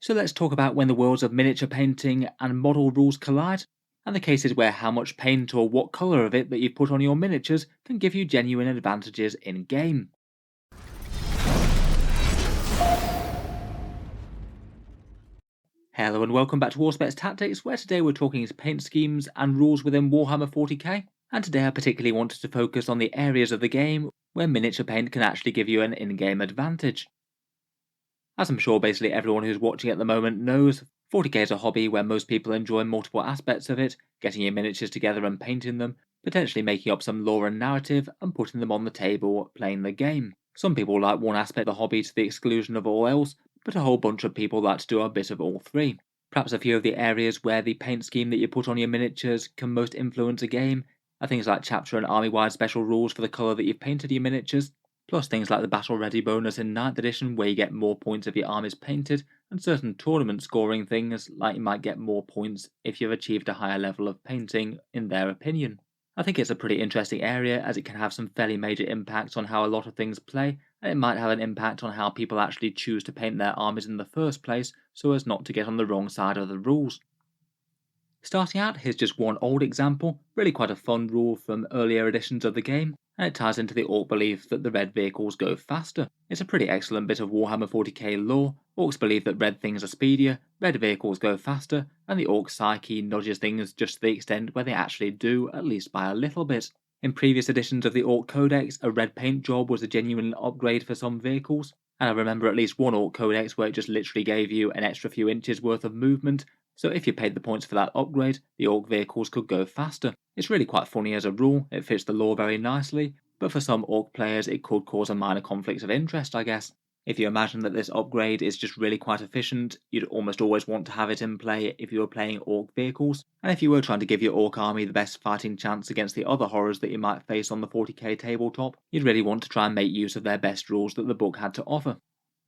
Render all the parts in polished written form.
So let's talk about when the worlds of miniature painting and model rules collide, and the cases where how much paint or what colour of it that you've put on your miniatures can give you genuine advantages in game. Hello and welcome back to Auspex Tactics, where today we're talking paint schemes and rules within Warhammer 40k, and today I particularly wanted to focus on the areas of the game where miniature paint can actually give you an in-game advantage. As I'm sure basically everyone who's watching at the moment knows, 40k is a hobby where most people enjoy multiple aspects of it, getting your miniatures together and painting them, potentially making up some lore and narrative and putting them on the table playing the game. Some people like one aspect of the hobby to the exclusion of all else, but a whole bunch of people like to do a bit of all three. Perhaps a few of the areas where the paint scheme that you put on your miniatures can most influence a game are things like chapter and army-wide special rules for the colour that you've painted your miniatures, plus things like the Battle Ready bonus in 9th edition where you get more points if your armies painted, and certain tournament scoring things like you might get more points if you've achieved a higher level of painting in their opinion. I think it's a pretty interesting area as it can have some fairly major impacts on how a lot of things play, and it might have an impact on how people actually choose to paint their armies in the first place so as not to get on the wrong side of the rules. Starting out, here's just one old example, really quite a fun rule from earlier editions of the game, and it ties into the Orc belief that the red vehicles go faster. It's a pretty excellent bit of Warhammer 40k lore. Orcs believe that red things are speedier, red vehicles go faster, and the Orc psyche nudges things just to the extent where they actually do, at least by a little bit. In previous editions of the Orc Codex, a red paint job was a genuine upgrade for some vehicles, and I remember at least one Orc Codex where it just literally gave you an extra few inches worth of movement, so if you paid the points for that upgrade, the Orc vehicles could go faster. It's really quite funny as a rule, it fits the lore very nicely, but for some Orc players it could cause a minor conflict of interest, I guess. If you imagine that this upgrade is just really quite efficient, you'd almost always want to have it in play if you were playing Orc vehicles, and if you were trying to give your Orc army the best fighting chance against the other horrors that you might face on the 40k tabletop, you'd really want to try and make use of their best rules that the book had to offer.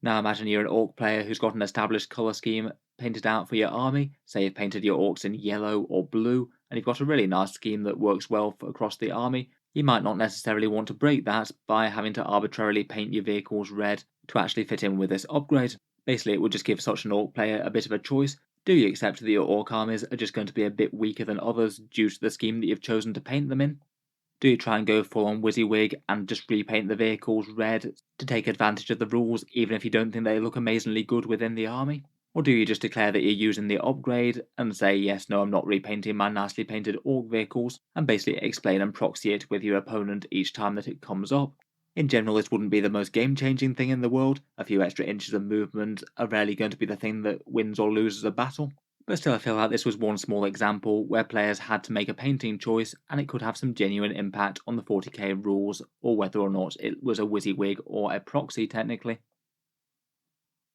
Now imagine you're an Orc player who's got an established colour scheme painted out for your army, say you've painted your Orcs in yellow or blue, and you've got a really nice scheme that works well across the army. You might not necessarily want to break that by having to arbitrarily paint your vehicles red to actually fit in with this upgrade. Basically it would just give such an Orc player a bit of a choice. Do you accept that your Orc armies are just going to be a bit weaker than others due to the scheme that you've chosen to paint them in? Do you try and go full on WYSIWYG and just repaint the vehicles red to take advantage of the rules even if you don't think they look amazingly good within the army? Or do you just declare that you're using the upgrade and say yes, no, I'm not repainting my nicely painted Orc vehicles, and basically explain and proxy it with your opponent each time that it comes up? In general, this wouldn't be the most game-changing thing in the world. A few extra inches of movement are rarely going to be the thing that wins or loses a battle. But still, I feel like this was one small example where players had to make a painting choice and it could have some genuine impact on the 40k rules, or whether or not it was a WYSIWYG or a proxy technically.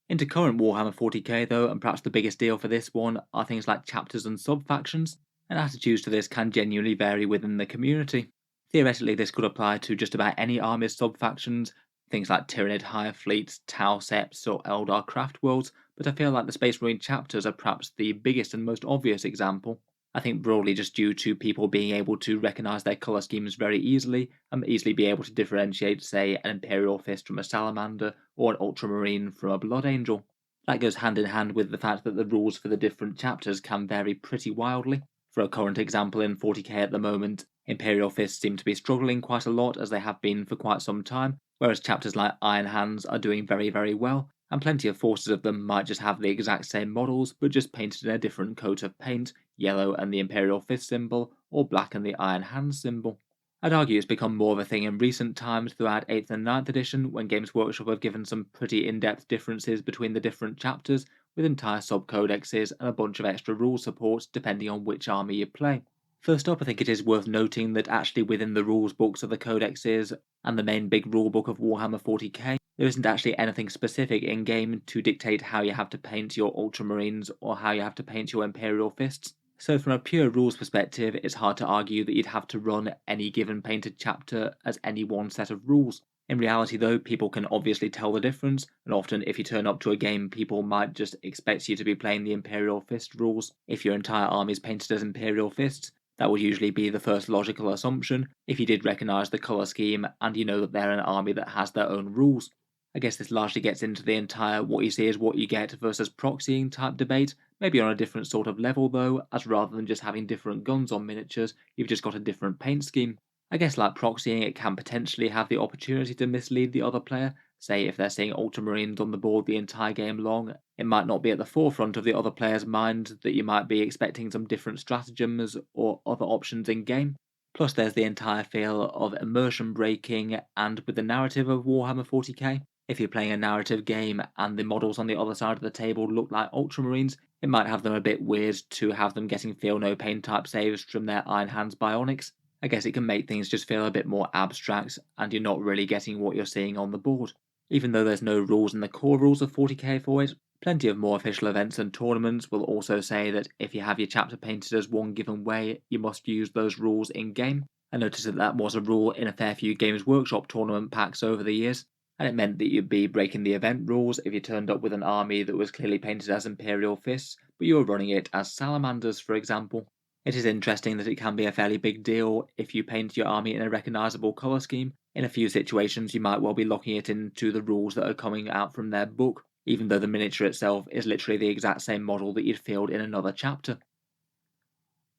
Into current Warhammer 40k though, and perhaps the biggest deal for this one, are things like chapters and subfactions, and attitudes to this can genuinely vary within the community. Theoretically, this could apply to just about any army's subfactions, things like Tyranid Hire Fleets, Tau Seps, or Eldar Craft Worlds, but I feel like the Space Marine chapters are perhaps the biggest and most obvious example. I think broadly just due to people being able to recognise their colour schemes very easily, and easily be able to differentiate, say, an Imperial Fist from a Salamander, or an Ultramarine from a Blood Angel. That goes hand in hand with the fact that the rules for the different chapters can vary pretty wildly. For a current example in 40k at the moment, Imperial Fists seem to be struggling quite a lot as they have been for quite some time, whereas chapters like Iron Hands are doing very, very well, and plenty of forces of them might just have the exact same models, but just painted in a different coat of paint, yellow and the Imperial Fist symbol, or black and the Iron Hands symbol. I'd argue it's become more of a thing in recent times throughout 8th and 9th edition, when Games Workshop have given some pretty in-depth differences between the different chapters, with entire sub-codexes and a bunch of extra rule support depending on which army you play. First up, I think it is worth noting that actually within the rules books of the codexes and the main big rulebook of Warhammer 40k, there isn't actually anything specific in-game to dictate how you have to paint your Ultramarines or how you have to paint your Imperial Fists. So from a pure rules perspective, it's hard to argue that you'd have to run any given painted chapter as any one set of rules. In reality though, people can obviously tell the difference, and often if you turn up to a game, people might just expect you to be playing the Imperial Fist rules if your entire army is painted as Imperial Fists. That would usually be the first logical assumption, if you did recognise the colour scheme and you know that they're an army that has their own rules. I guess this largely gets into the entire what you see is what you get versus proxying type debate, maybe on a different sort of level though, as rather than just having different guns on miniatures, you've just got a different paint scheme. I guess like proxying, it can potentially have the opportunity to mislead the other player. Say if they're seeing ultramarines on the board the entire game long, it might not be at the forefront of the other player's mind that you might be expecting some different stratagems or other options in game. Plus there's the entire feel of immersion breaking, and with the narrative of Warhammer 40k, if you're playing a narrative game and the models on the other side of the table look like ultramarines, it might have them a bit weird to have them getting feel no pain type saves from their Iron Hands bionics. I guess it can make things just feel a bit more abstract, and you're not really getting what you're seeing on the board. Even though there's no rules in the core rules of 40k for it, plenty of more official events and tournaments will also say that if you have your chapter painted as one given way, you must use those rules in game. I noticed that that was a rule in a fair few Games Workshop tournament packs over the years, and it meant that you'd be breaking the event rules if you turned up with an army that was clearly painted as Imperial Fists, but you were running it as Salamanders, for example. It is interesting that it can be a fairly big deal if you paint your army in a recognisable colour scheme. In a few situations, you might well be locking it into the rules that are coming out from their book, even though the miniature itself is literally the exact same model that you'd field in another chapter.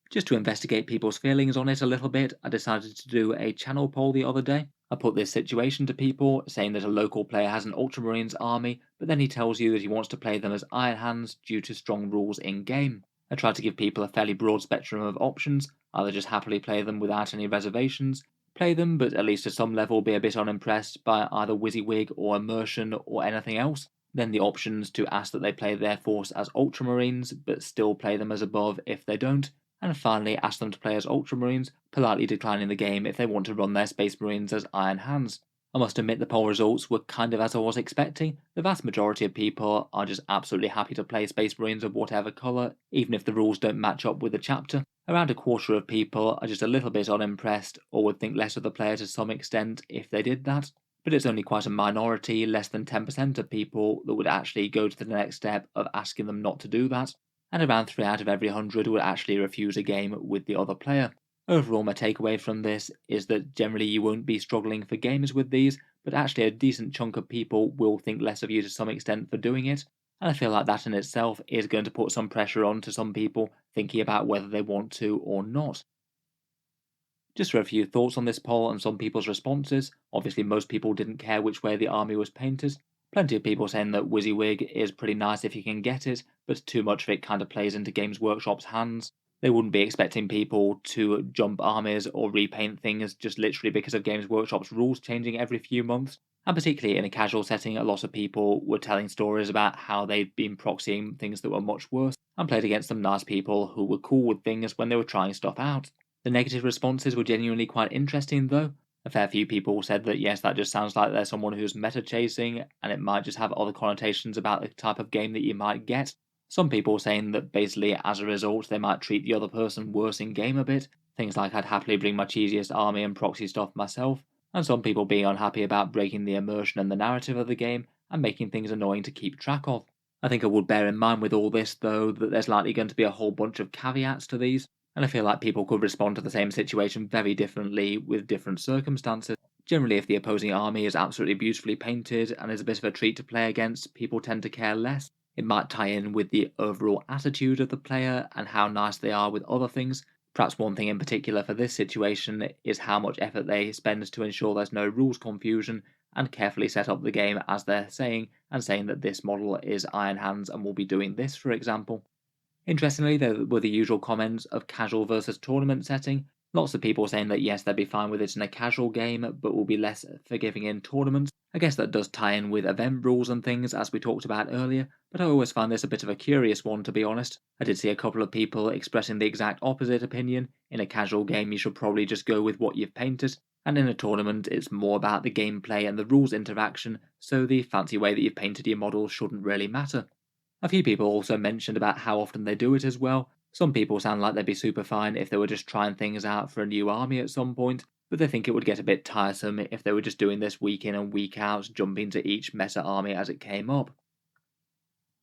Just to investigate people's feelings on it a little bit, I decided to do a channel poll the other day. I put this situation to people, saying that a local player has an Ultramarines army, but then he tells you that he wants to play them as Iron Hands due to strong rules in game. I tried to give people a fairly broad spectrum of options, either just happily play them without any reservations, play them but at least to some level be a bit unimpressed by either WYSIWYG or immersion or anything else, then the options to ask that they play their force as Ultramarines but still play them as above if they don't, and finally ask them to play as Ultramarines, politely declining the game if they want to run their Space Marines as Iron Hands. I must admit the poll results were kind of as I was expecting. The vast majority of people are just absolutely happy to play Space Marines of whatever colour, even if the rules don't match up with the chapter. Around a quarter of people are just a little bit unimpressed, or would think less of the player to some extent if they did that. But it's only quite a minority, less than 10% of people, that would actually go to the next step of asking them not to do that, and around 3 out of every 100 would actually refuse a game with the other player. Overall, my takeaway from this is that generally you won't be struggling for games with these, but actually a decent chunk of people will think less of you to some extent for doing it, and I feel like that in itself is going to put some pressure on to some people thinking about whether they want to or not. Just for a few thoughts on this poll and some people's responses, obviously most people didn't care which way the army was painted. Plenty of people saying that WYSIWYG is pretty nice if you can get it, but too much of it kind of plays into Games Workshop's hands. They wouldn't be expecting people to jump armies or repaint things just literally because of Games Workshop's rules changing every few months. And particularly in a casual setting, a lot of people were telling stories about how they'd been proxying things that were much worse, and played against some nice people who were cool with things when they were trying stuff out. The negative responses were genuinely quite interesting though. A fair few people said that yes, that just sounds like they're someone who's meta chasing, and it might just have other connotations about the type of game that you might get. Some people saying that basically as a result they might treat the other person worse in game a bit, things like I'd happily bring my cheesiest army and proxy stuff myself, and some people being unhappy about breaking the immersion and the narrative of the game and making things annoying to keep track of. I think I would bear in mind with all this though that there's likely going to be a whole bunch of caveats to these, and I feel like people could respond to the same situation very differently with different circumstances. Generally, if the opposing army is absolutely beautifully painted and is a bit of a treat to play against, people tend to care less. It might tie in with the overall attitude of the player and how nice they are with other things. Perhaps one thing in particular for this situation is how much effort they spend to ensure there's no rules confusion and carefully set up the game as they're saying, and saying that this model is Iron Hands and will be doing this, for example. Interestingly, there were the usual comments of casual versus tournament setting. Lots of people saying that yes, they'd be fine with it in a casual game, but will be less forgiving in tournaments. I guess that does tie in with event rules and things, as we talked about earlier, but I always find this a bit of a curious one, to be honest. I did see a couple of people expressing the exact opposite opinion. In a casual game, you should probably just go with what you've painted, and in a tournament, it's more about the gameplay and the rules interaction, so the fancy way that you've painted your model shouldn't really matter. A few people also mentioned about how often they do it as well. Some people sound like they'd be super fine if they were just trying things out for a new army at some point, but they think it would get a bit tiresome if they were just doing this week in and week out, jumping to each meta army as it came up.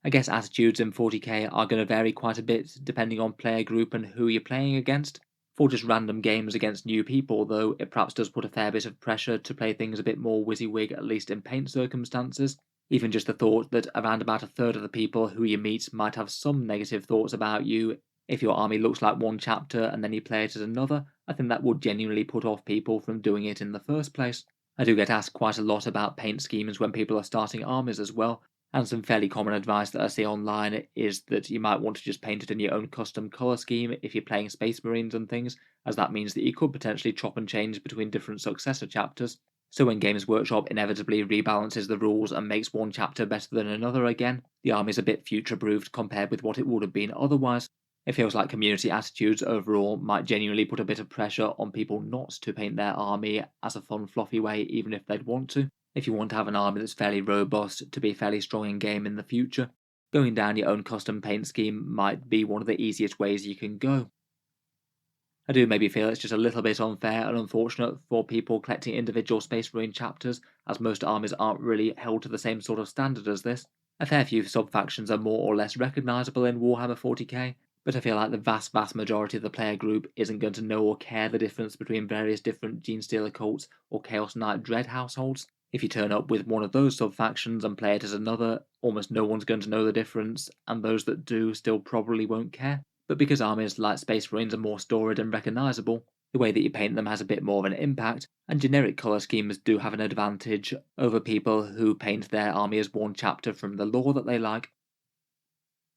I guess attitudes in 40k are going to vary quite a bit depending on player group and who you're playing against. For just random games against new people, though, it perhaps does put a fair bit of pressure to play things a bit more WYSIWYG, at least in paint circumstances. Even just the thought that around about a third of the people who you meet might have some negative thoughts about you if your army looks like one chapter and then you play it as another, I think that would genuinely put off people from doing it in the first place. I do get asked quite a lot about paint schemes when people are starting armies as well, and some fairly common advice that I see online is that you might want to just paint it in your own custom colour scheme if you're playing Space Marines and things, as that means that you could potentially chop and change between different successor chapters. So when Games Workshop inevitably rebalances the rules and makes one chapter better than another again, the army's a bit future-proofed compared with what it would have been otherwise. It feels like community attitudes overall might genuinely put a bit of pressure on people not to paint their army as a fun, fluffy way, even if they'd want to. If you want to have an army that's fairly robust to be fairly strong in game in the future, going down your own custom paint scheme might be one of the easiest ways you can go. I do maybe feel it's just a little bit unfair and unfortunate for people collecting individual Space Marine chapters, as most armies aren't really held to the same sort of standard as this. A fair few sub-factions are more or less recognisable in Warhammer 40k, but I feel like the vast majority of the player group isn't going to know or care the difference between various different Genestealer cults or Chaos Knight Dread households. If you turn up with one of those sub-factions and play it as another, almost no one's going to know the difference, and those that do still probably won't care. But because armies like Space Marines are more storied and recognisable, the way that you paint them has a bit more of an impact, and generic colour schemes do have an advantage over people who paint their army as one chapter from the lore that they like.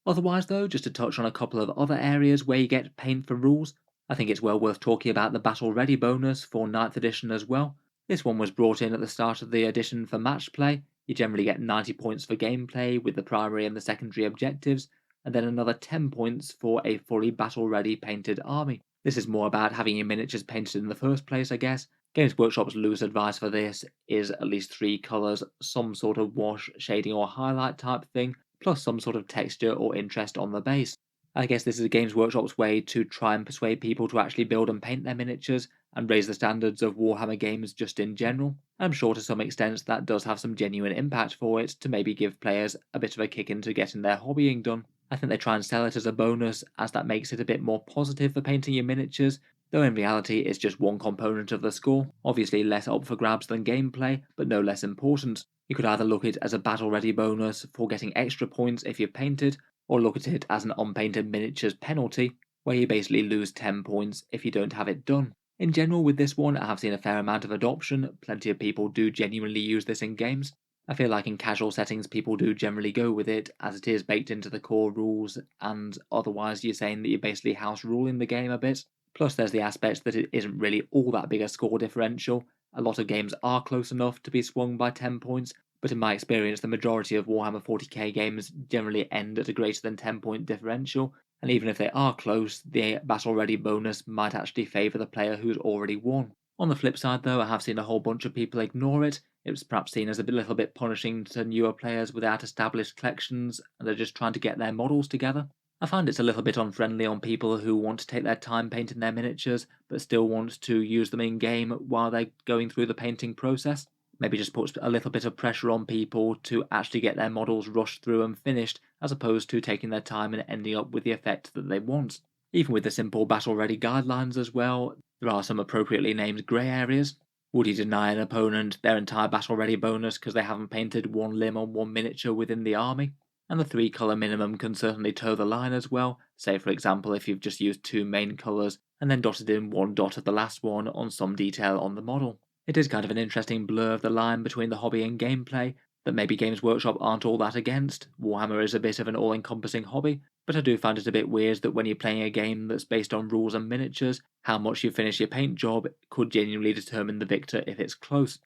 Otherwise though, just to touch on a couple of other areas where you get paint for rules, I think it's well worth talking about the Battle Ready bonus for 9th edition as well. This one was brought in at the start of the edition for match play. You generally get 90 points for gameplay with the primary and the secondary objectives, and then another 10 points for a fully battle-ready painted army. This is more about having your miniatures painted in the first place, I guess. Games Workshop's loose advice for this is at least 3 colours, some sort of wash, shading or highlight type thing, plus some sort of texture or interest on the base. I guess this is Games Workshop's way to try and persuade people to actually build and paint their miniatures, and raise the standards of Warhammer games just in general. I'm sure to some extent that does have some genuine impact for it to maybe give players a bit of a kick into getting their hobbying done. I think they try and sell it as a bonus, as that makes it a bit more positive for painting your miniatures, though in reality it's just one component of the score, obviously less up for grabs than gameplay, but no less important. You could either look at it as a battle ready bonus for getting extra points if you're painted, or look at it as an unpainted miniatures penalty, where you basically lose 10 points if you don't have it done. In general with this one, I have seen a fair amount of adoption, plenty of people do genuinely use this in games. I feel like in casual settings people do generally go with it, as it is baked into the core rules, and otherwise you're saying that you're basically house ruling the game a bit. Plus there's the aspect that it isn't really all that big a score differential. A lot of games are close enough to be swung by 10 points, but in my experience the majority of Warhammer 40k games generally end at a greater than 10 point differential, and even if they are close, the battle ready bonus might actually favour the player who's already won. On the flip side though, I have seen a whole bunch of people ignore it. It was perhaps seen as a little bit punishing to newer players without established collections, and they're just trying to get their models together. I find it's a little bit unfriendly on people who want to take their time painting their miniatures, but still want to use them in game while they're going through the painting process. Maybe just puts a little bit of pressure on people to actually get their models rushed through and finished, as opposed to taking their time and ending up with the effect that they want. Even with the simple battle-ready guidelines as well, there are some appropriately named grey areas. Would you deny an opponent their entire battle-ready bonus because they haven't painted one limb on one miniature within the army? And the 3 colour minimum can certainly toe the line as well, say for example if you've just used 2 main colours and then dotted in 1 dot of the last one on some detail on the model. It is kind of an interesting blur of the line between the hobby and gameplay that maybe Games Workshop aren't all that against. Warhammer is a bit of an all-encompassing hobby, but I do find it a bit weird that when you're playing a game that's based on rules and miniatures, how much you finish your paint job could genuinely determine the victor if it's close.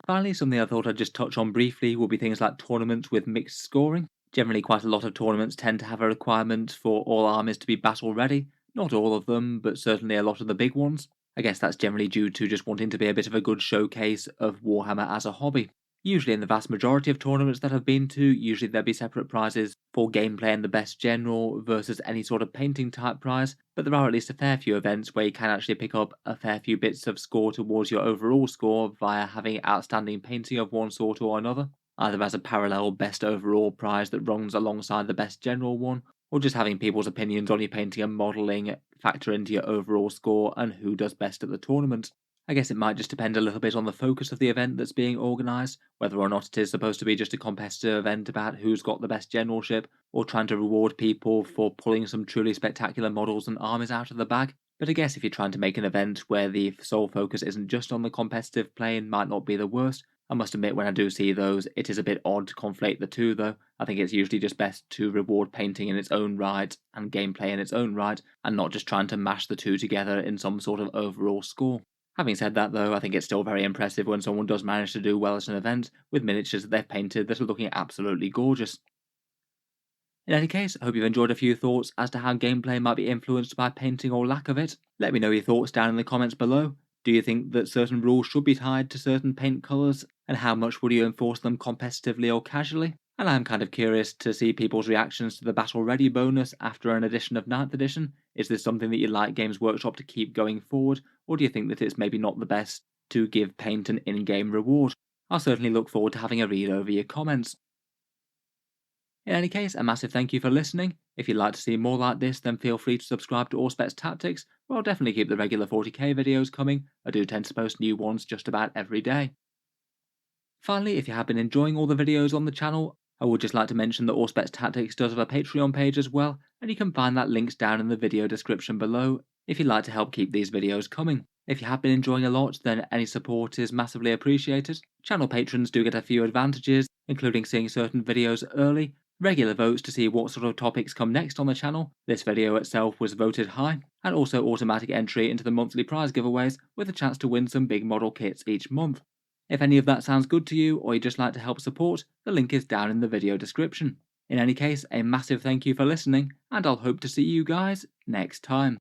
Finally, something I thought I'd just touch on briefly would be things like tournaments with mixed scoring. Generally, quite a lot of tournaments tend to have a requirement for all armies to be battle ready. Not all of them, but certainly a lot of the big ones. I guess that's generally due to just wanting to be a bit of a good showcase of Warhammer as a hobby. Usually in the vast majority of tournaments that I've been to, usually there'll be separate prizes for gameplay and the best general versus any sort of painting type prize, but there are at least a fair few events where you can actually pick up a fair few bits of score towards your overall score via having outstanding painting of one sort or another, either as a parallel best overall prize that runs alongside the best general one, or just having people's opinions on your painting and modelling factor into your overall score and who does best at the tournament? I guess it might just depend a little bit on the focus of the event that's being organised, whether or not it is supposed to be just a competitive event about who's got the best generalship, or trying to reward people for pulling some truly spectacular models and armies out of the bag. But I guess if you're trying to make an event where the sole focus isn't just on the competitive plane, might not be the worst. I must admit, when I do see those, it is a bit odd to conflate the two, though. I think it's usually just best to reward painting in its own right and gameplay in its own right, and not just trying to mash the two together in some sort of overall score. Having said that, though, I think it's still very impressive when someone does manage to do well at an event with miniatures that they've painted that are looking absolutely gorgeous. In any case, I hope you've enjoyed a few thoughts as to how gameplay might be influenced by painting or lack of it. Let me know your thoughts down in the comments below. Do you think that certain rules should be tied to certain paint colours, and how much would you enforce them competitively or casually? And I'm kind of curious to see people's reactions to the Battle Ready bonus after an edition of 9th edition. Is this something that you'd like Games Workshop to keep going forward, or do you think that it's maybe not the best to give paint an in-game reward? I'll certainly look forward to having a read over your comments. In any case, a massive thank you for listening. If you'd like to see more like this, then feel free to subscribe to Auspex Tactics, where I'll definitely keep the regular 40k videos coming. I do tend to post new ones just about every day. Finally, if you have been enjoying all the videos on the channel, I would just like to mention that Auspex Tactics does have a Patreon page as well, and you can find that links down in the video description below if you'd like to help keep these videos coming. If you have been enjoying a lot, then any support is massively appreciated. Channel patrons do get a few advantages, including seeing certain videos early, regular votes to see what sort of topics come next on the channel, this video itself was voted high, and also automatic entry into the monthly prize giveaways with a chance to win some big model kits each month. If any of that sounds good to you, or you'd just like to help support, the link is down in the video description. In any case, a massive thank you for listening, and I'll hope to see you guys next time.